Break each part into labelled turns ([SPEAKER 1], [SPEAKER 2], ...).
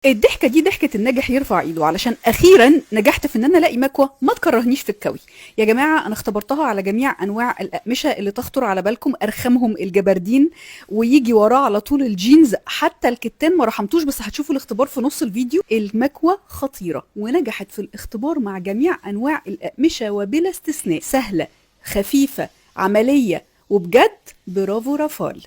[SPEAKER 1] الضحكة دي ضحكة الناجح يرفع ايده، علشان اخيرا نجحت في ان انا الاقي مكوة ما تكرهنيش في الكوي. يا جماعة انا اختبرتها على جميع انواع الاقمشة اللي تخطر على بالكم، ارخمهم الجبردين ويجي وراه على طول الجينز، حتى الكتان ما رحمتوش، بس هتشوفوا الاختبار في نص الفيديو. المكوة خطيرة ونجحت في الاختبار مع جميع انواع الاقمشة وبلا استثناء، سهلة خفيفة عملية، وبجد برافو رافال.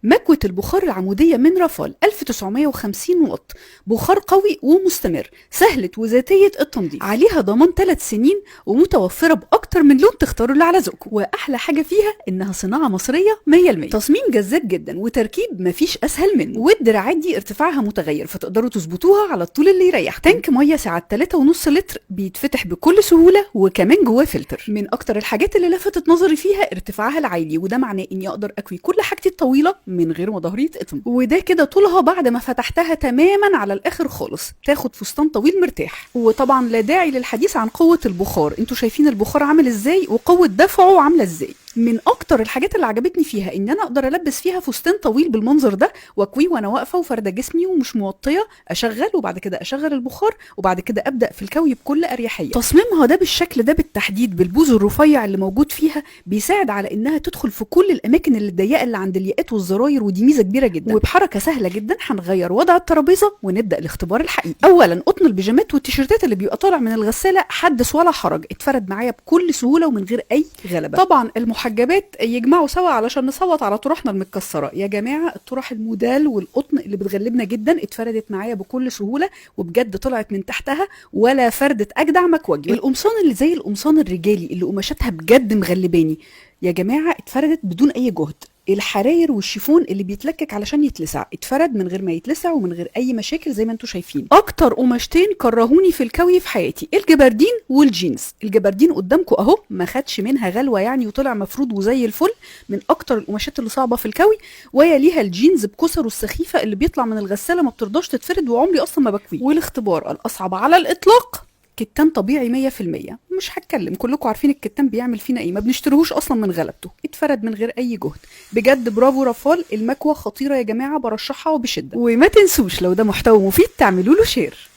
[SPEAKER 1] مكوة البخار العمودية من رافال 1950 واط، بخار قوي ومستمر، سهلة وذاتية التنظيف، عليها ضمان 3 سنين، ومتوفرة بأكتر من لون تختاروا اللي على ذوقكم. وأحلى حاجة فيها إنها صناعة مصرية 100%، تصميم جذاب جدا وتركيب مفيش أسهل منه، والدراعات دي ارتفاعها متغير فتقدروا تظبطوها على الطول اللي يريح. تانك مية سعة 3.5 لتر بيتفتح بكل سهولة، وكمان جواه فلتر. من أكتر الحاجات اللي لفتت نظري فيها ارتفاعها العالي، وده معناه إني أقدر أكوي كل حاجتي الطويلة من غير ما ظهري يتقطم. وده كده طولها بعد ما فتحتها تماما على الاخر خالص، تاخد فستان طويل مرتاح. وطبعا لا داعي للحديث عن قوة البخار، انتوا شايفين البخار عامل ازاي وقوة دفعه عاملة ازاي. من اكتر الحاجات اللي عجبتني فيها ان انا اقدر البس فيها فستان طويل بالمنظر ده واكويه وانا واقفه وفارده جسمي ومش موطيه، اشغل وبعد كده اشغل البخار وبعد كده ابدا في الكوي بكل اريحيه. تصميمها ده بالشكل ده بالتحديد بالبوز الرفيع اللي موجود فيها بيساعد على انها تدخل في كل الاماكن اللي الضيقه اللي عند الياقات والزراير، ودي ميزه كبيره جدا. وبحركه سهله جدا هنغير وضع الترابيزه ونبدا الاختبار الحقيقي. اولا قطن البيجامات والتيشيرتات اللي بيبقى طالع من الغساله حدث ولا حرج، اتفرد معايا بكل سهوله ومن غير اي غلبه. طبعا المحجبات يجمعوا سوا علشان نصوت على طرحنا المتكسره. يا جماعه الطرح المودال والقطن اللي بتغلبنا جدا اتفردت معايا بكل سهوله، وبجد طلعت من تحتها ولا فردت اجدع مكوجي. القمصان اللي زي القمصان الرجالي اللي قماشاتها بجد مغلباني يا جماعه اتفردت بدون اي جهد. الحراير والشيفون اللي بيتلكك علشان يتلسع اتفرد من غير ما يتلسع ومن غير اي مشاكل زي ما انتم شايفين. اكتر قماشتين كرهوني في الكوي في حياتي الجبردين والجينز. الجبردين قدامكم اهو ما خدش منها غلوه يعني، وطلع مفروض وزي الفل، من اكتر القماشات اللي صعبه في الكوي. ويليها الجينز بكسره السخيفه اللي بيطلع من الغساله ما بترضاش تتفرد، وعمري اصلا ما بكويه. والاختبار الاصعب على الاطلاق كتان طبيعي 100%، مش هتكلم، كلكم عارفين الكتان بيعمل فينا ايه، ما بنشتريهوش اصلا من غلبته، اتفرد من غير اي جهد. بجد برافو رافال، المكوة خطيرة يا جماعة، برشحها وبشدة. وما تنسوش لو ده محتوى مفيد تعملوا له شير.